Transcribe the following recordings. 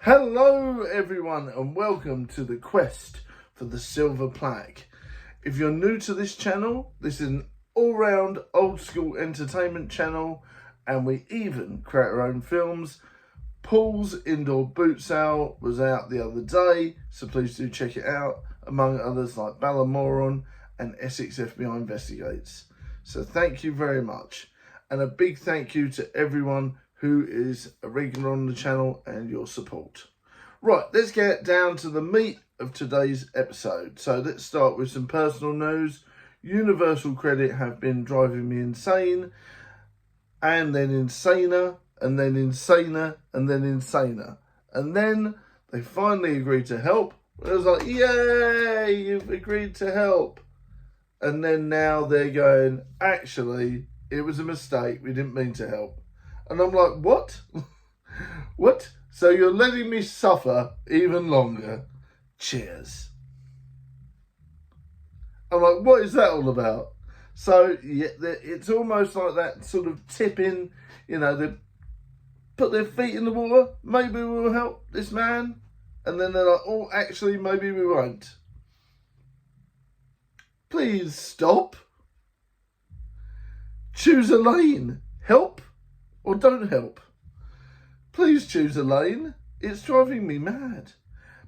Hello everyone and welcome to the quest for the silver plaque. If you're new to this channel, this is an all-round old school entertainment channel and we even create our own films. Paul's Indoor Boot Sale was out the other day, so please do check it out, among others like Ballamoron and Essex FBI Investigates. So thank you very much, and a big thank you to everyone who is a regular on the channel and your support. Right, let's get down to the meat of today's episode. So let's start with some personal news. Universal Credit have been driving me insane, and then insaner, and then insaner, and then insaner. And then they finally agreed to help. I was like, yay, you've agreed to help. And then now they're going, actually, it was a mistake. We didn't mean to help. And I'm like, what? What? So you're letting me suffer even longer? Cheers. I'm like, what is that all about? So yeah, it's almost like that sort of tipping, you know, they put their feet in the water. Maybe we'll help this man. And then they're like, oh, actually, maybe we won't. Please stop. Choose a lane. Help or don't help. Please choose a lane. It's driving me mad.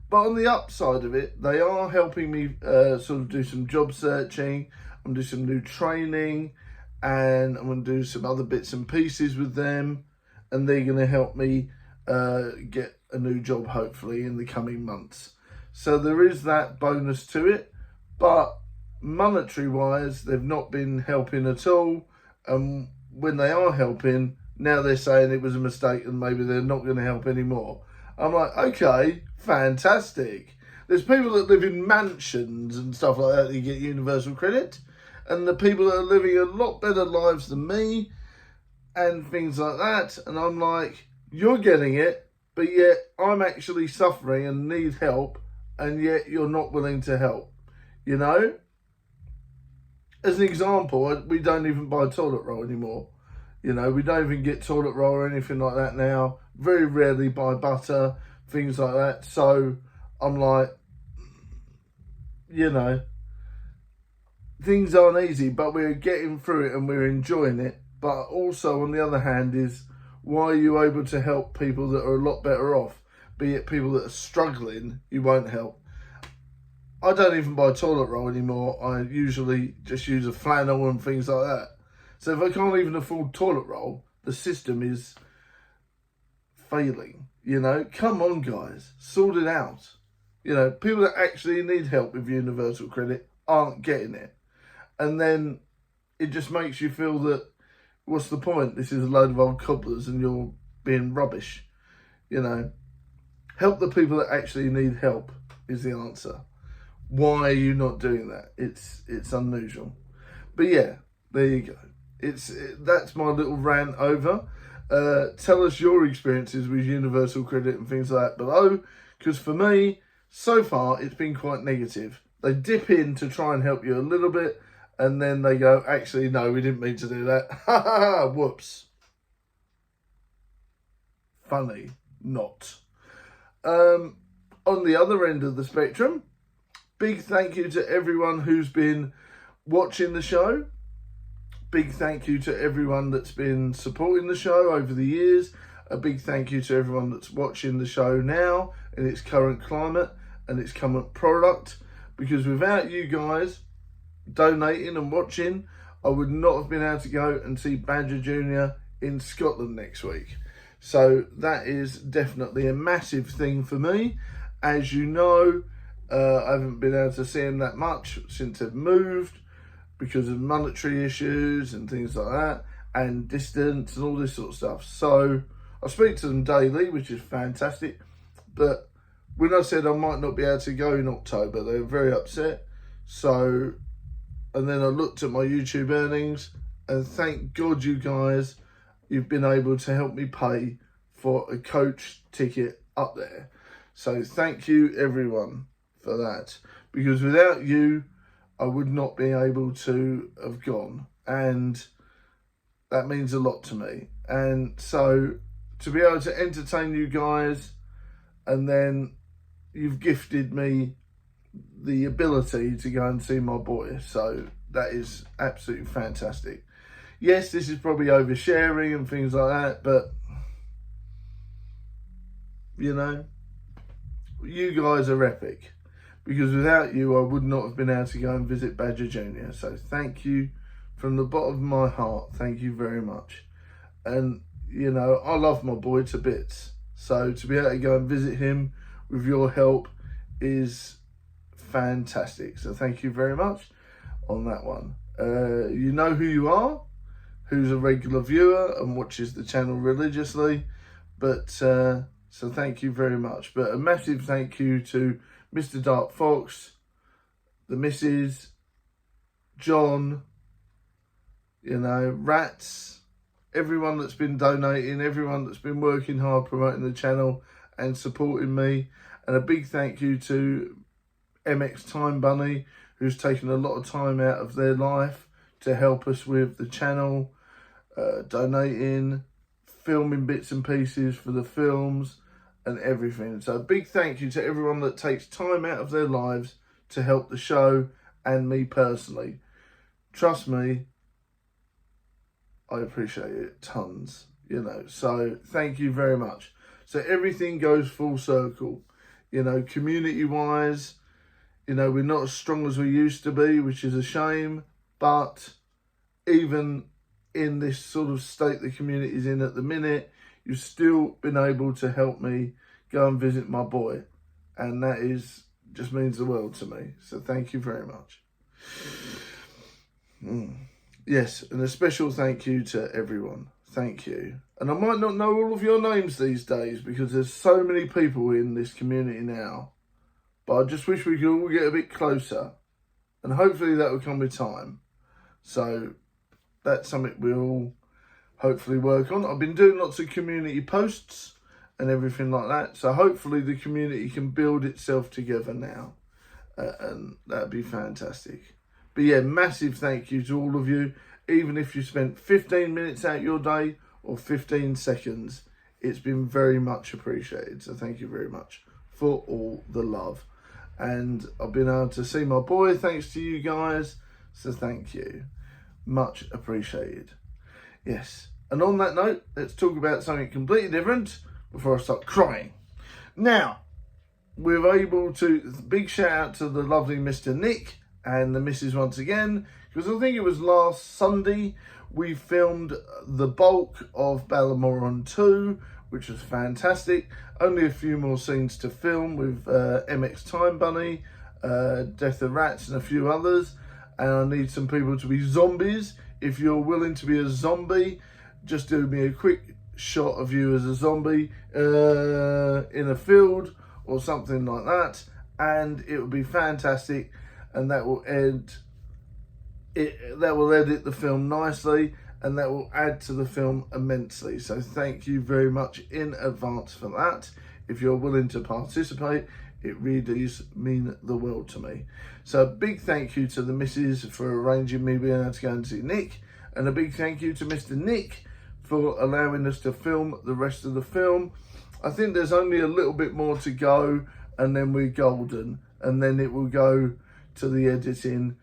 But on the upside of it, they are helping me sort of do some job searching. I'm doing some new training, and I'm going to do some other bits and pieces with them, and they're going to help me get a new job hopefully in the coming months. So there is that bonus to it, but monetary wise, they've not been helping at all. And when they are helping, now they're saying it was a mistake and maybe they're not going to help anymore. I'm like, okay, fantastic. There's people that live in mansions and stuff like that get universal credit, and the people that are living a lot better lives than me and things like that. And I'm like, you're getting it, but yet I'm actually suffering and need help, and yet you're not willing to help, you know? As an example, we don't even buy toilet roll anymore. You know, we don't even get toilet roll or anything like that now. Very rarely buy butter, things like that. So I'm like, you know, things aren't easy, but we're getting through it and we're enjoying it. But also, on the other hand, is why are you able to help people that are a lot better off? Be it people that are struggling, you won't help. I don't even buy toilet roll anymore. I usually just use a flannel and things like that. So if I can't even afford toilet roll, the system is failing, you know? Come on, guys, sort it out. You know, people that actually need help with universal credit aren't getting it. And then it just makes you feel that, what's the point? This is a load of old cobblers and you're being rubbish, you know? Help the people that actually need help is the answer. Why are you not doing that? It's unusual. But yeah, there you go. That's my little rant over. Tell us your experiences with universal credit and things like that below, because for me, so far, it's been quite negative. They dip in to try and help you a little bit, and then they go, actually, no, we didn't mean to do that. Ha ha ha, whoops. Funny, not. On the other end of the spectrum, big thank you to everyone who's been watching the show. Big thank you to everyone that's been supporting the show over the years. A big thank you to everyone that's watching the show now in its current climate and its current product. Because without you guys donating and watching, I would not have been able to go and see Badger Jr. in Scotland next week. So that is definitely a massive thing for me. As you know, I haven't been able to see him that much since I've moved, because of monetary issues and things like that, and distance and all this sort of stuff. So I speak to them daily, which is fantastic. But when I said I might not be able to go in October, they were very upset. So, and then I looked at my YouTube earnings, and thank God you guys, you've been able to help me pay for a coach ticket up there. So thank you everyone for that, because without you, I would not be able to have gone, and that means a lot to me. And so to be able to entertain you guys and then you've gifted me the ability to go and see my boy. So that is absolutely fantastic. Yes, this is probably oversharing and things like that, but you know, you guys are epic, because without you I would not have been able to go and visit Badger Jr. So thank you from the bottom of my heart. Thank you very much. And you know, I love my boy to bits, so to be able to go and visit him with your help is fantastic. So thank you very much on that one. You know who you are, who's a regular viewer and watches the channel religiously, but so thank you very much. But a massive thank you to Mr. Dark Fox, the missus, John, you know, Rats, everyone that's been donating, everyone that's been working hard promoting the channel and supporting me. And a big thank you to MX Time Bunny, who's taken a lot of time out of their life to help us with the channel, donating, filming bits and pieces for the films and everything. So a big thank you to everyone that takes time out of their lives to help the show and me personally. Trust me, I appreciate it tons, you know, so thank you very much. So everything goes full circle, you know, community wise, you know, we're not as strong as we used to be, which is a shame, but even in this sort of state the community is in at the minute, you've still been able to help me go and visit my boy, and that is just means the world to me. So thank you very much. Yes, and a special thank you to everyone. Thank you. And I might not know all of your names these days because there's so many people in this community now, but I just wish we could all get a bit closer, and hopefully that will come with time. So that's something we'll hopefully work on. I've been doing lots of community posts and everything like that, so hopefully the community can build itself together now, and that'd be fantastic. But yeah, massive thank you to all of you. Even if you spent 15 minutes out your day or 15 seconds, it's been very much appreciated. So thank you very much for all the love. And I've been able to see my boy thanks to you guys, so thank you. Much appreciated. Yes. And on that note, let's talk about something completely different before I start crying. Now, we're able to, big shout out to the lovely Mr. Nick and the missus once again, because I think it was last Sunday we filmed the bulk of Ballamoron 2, which was fantastic. Only a few more scenes to film with MX Time Bunny, Death of Rats and a few others. And I need some people to be zombies. If you're willing to be a zombie, just do me a quick shot of you as a zombie in a field or something like that, and it will be fantastic, and that will edit the film nicely, and that will add to the film immensely. So thank you very much in advance for that. If you're willing to participate, it really does mean the world to me. So a big thank you to the missus for arranging me being able to go and see Nick, and a big thank you to Mr. Nick for allowing us to film the rest of the film. I think there's only a little bit more to go, and then we're golden, and then it will go to the editing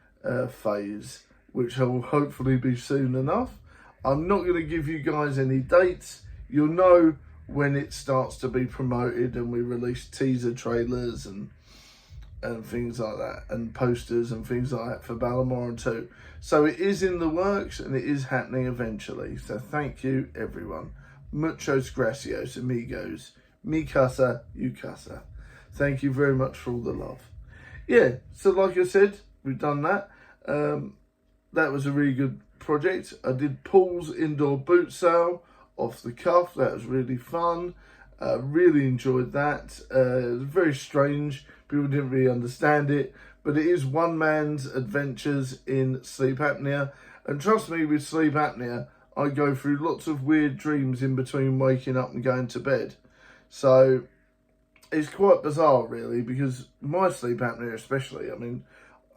phase, which will hopefully be soon enough. I'm not going to give you guys any dates. You'll know when it starts to be promoted and we release teaser trailers and things like that, and posters and things like that for Ballamoron 2. So it is in the works and it is happening eventually. So thank you everyone. Muchos gracias, amigos. Mi casa, you casa. Thank you very much for all the love. Yeah, so like I said, we've done that. That was a really good project. I did Paul's indoor boot sale off the cuff. That was really fun. Really enjoyed that. It was very strange. People didn't really understand it, but it is one man's adventures in sleep apnea. And trust me, with sleep apnea, I go through lots of weird dreams in between waking up and going to bed. So it's quite bizarre, really, because my sleep apnea especially, I mean,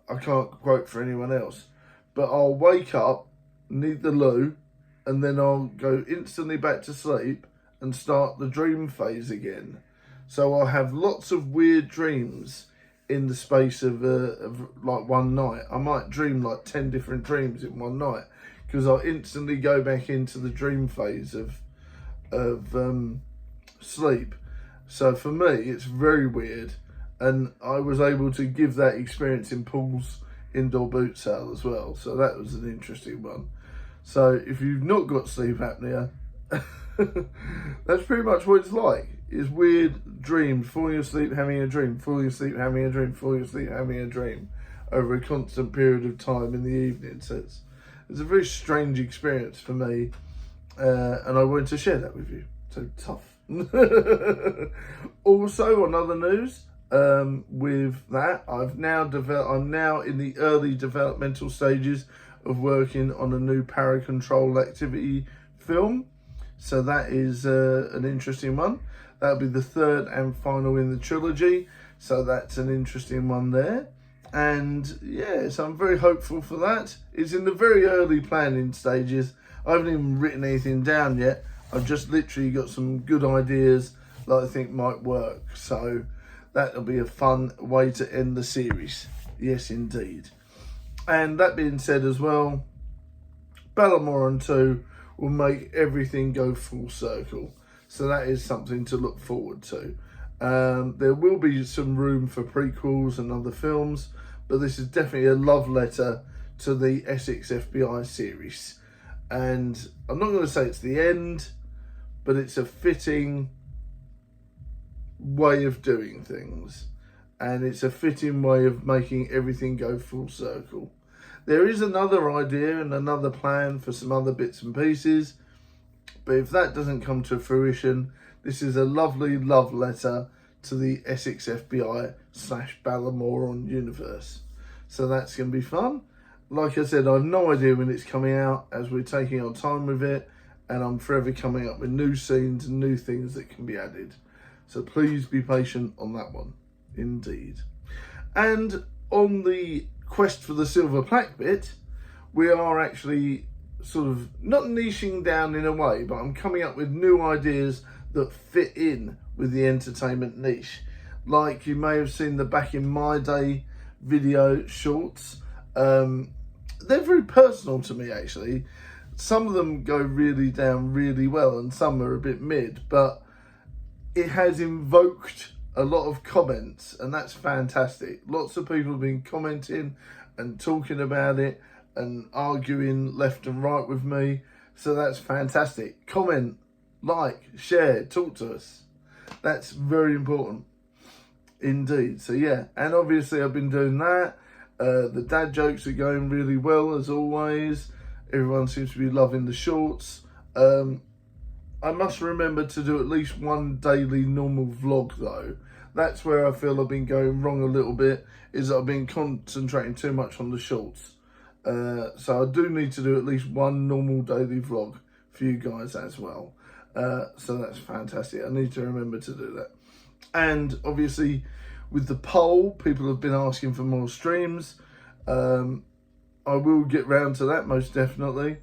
I can't quote for anyone else, but I'll wake up, need the loo, and then I'll go instantly back to sleep and start the dream phase again. So I'll have lots of weird dreams in the space of like one night. I might dream like 10 different dreams in one night, because I'll instantly go back into the dream phase of sleep. So for me, it's very weird, and I was able to give that experience in Paul's indoor boot sale as well. So that was an interesting one. So if you've not got sleep apnea, that's pretty much what it's like. It's weird dreams, falling asleep, having a dream, falling asleep, having a dream, falling asleep, having a dream, over a constant period of time in the evening. So it's a very strange experience for me, and I wanted to share that with you. So tough. Also, on other news, with that, I'm now in the early developmental stages of working on a new paracontrol activity film. So that is an interesting one. That'll be the third and final in the trilogy. So that's an interesting one there. And yeah, so I'm very hopeful for that. It's in the very early planning stages. I haven't even written anything down yet. I've just literally got some good ideas that I think might work. So that'll be a fun way to end the series. Yes, indeed. And that being said as well, Ballamoran 2 will make everything go full circle. So that is something to look forward to. There will be some room for prequels and other films, but this is definitely a love letter to the Essex FBI series. And I'm not going to say it's the end, but it's a fitting way of doing things. And it's a fitting way of making everything go full circle. There is another idea and another plan for some other bits and pieces, but if that doesn't come to fruition, this is a lovely love letter to the Essex FBI / Ballamoran universe. So that's going to be fun. Like I said, I have no idea when it's coming out, as we're taking our time with it, and I'm forever coming up with new scenes and new things that can be added. So please be patient on that one, indeed. And on the quest for the silver plaque bit, we are actually sort of not niching down in a way, but I'm coming up with new ideas that fit in with the entertainment niche. Like you may have seen the Back in My Day video shorts. They're very personal to me, actually. Some of them go really down really well and some are a bit mid, but it has invoked a lot of comments, and that's fantastic. Lots of people have been commenting and talking about it and arguing left and right with me, so that's fantastic. Comment, like, share, talk to us. That's very important indeed. So yeah, and obviously I've been doing that. The dad jokes are going really well as always. Everyone seems to be loving the shorts. I must remember to do at least one daily normal vlog though. That's where I feel I've been going wrong a little bit, is that I've been concentrating too much on the shorts. So I do need to do at least one normal daily vlog for you guys as well. So that's fantastic. I need to remember to do that. And obviously with the poll, people have been asking for more streams. I will get round to that most definitely.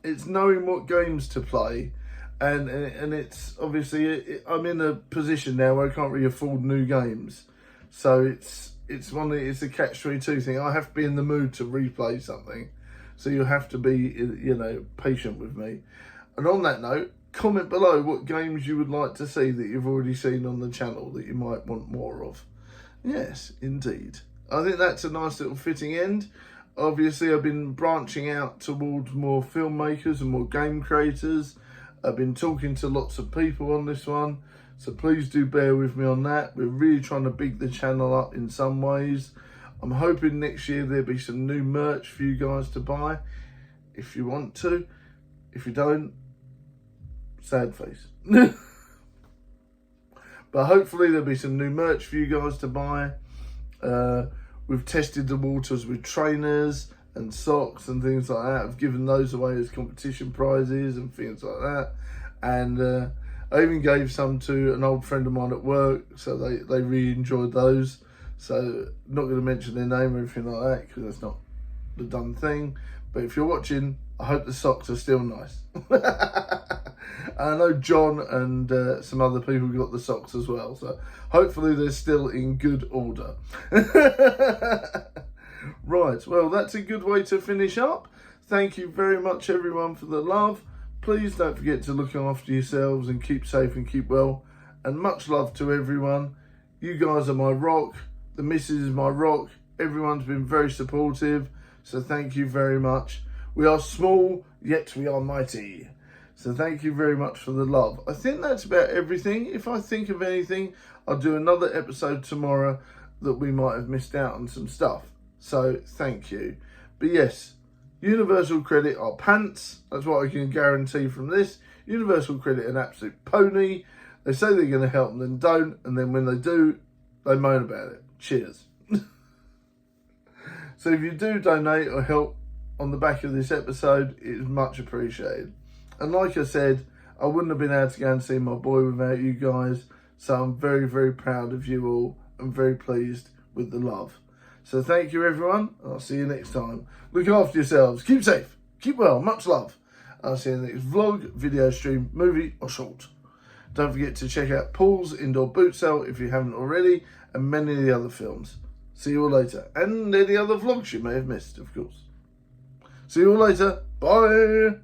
It's knowing what games to play. And it's obviously, I'm in a position now where I can't really afford new games. So it's a catch-22 thing. I have to be in the mood to replay something. So you'll have to be, you know, patient with me. And on that note, comment below what games you would like to see that you've already seen on the channel that you might want more of. Yes, indeed. I think that's a nice little fitting end. Obviously, I've been branching out towards more filmmakers and more game creators. I've been talking to lots of people on this one, so please do bear with me on that. We're really trying to big the channel up in some ways. I'm hoping next year there'll be some new merch for you guys to buy, if you want to. If you don't, sad face. But hopefully there'll be some new merch for you guys to buy. We've tested the waters with trainers and socks and things like that. I've given those away as competition prizes and things like that. And I even gave some to an old friend of mine at work, so they really enjoyed those. So not going to mention their name or anything like that, because that's not the done thing. But if you're watching, I hope the socks are still nice. I know John and some other people got the socks as well, so hopefully they're still in good order. Right, well, that's a good way to finish up. Thank you very much, everyone, for the love. Please don't forget to look after yourselves and keep safe and keep well. And much love to everyone. You guys are my rock. The missus is my rock. Everyone's been very supportive, so thank you very much. We are small, yet we are mighty. So thank you very much for the love. I think that's about everything. If I think of anything, I'll do another episode tomorrow that we might have missed out on some stuff. So thank you. But yes, Universal Credit are pants. That's what I can guarantee from this. Universal Credit an absolute pony. They say they're going to help and then don't. And then when they do, they moan about it. Cheers. So if you do donate or help on the back of this episode, it is much appreciated. And like I said, I wouldn't have been able to go and see my boy without you guys. So I'm very, very proud of you all and very pleased with the love. So thank you, everyone. I'll see you next time. Look after yourselves. Keep safe. Keep well. Much love. I'll see you in the next vlog, video stream, movie or short. Don't forget to check out Paul's Indoor Boot Sale if you haven't already, and many of the other films. See you all later. And any other vlogs you may have missed, of course. See you all later. Bye.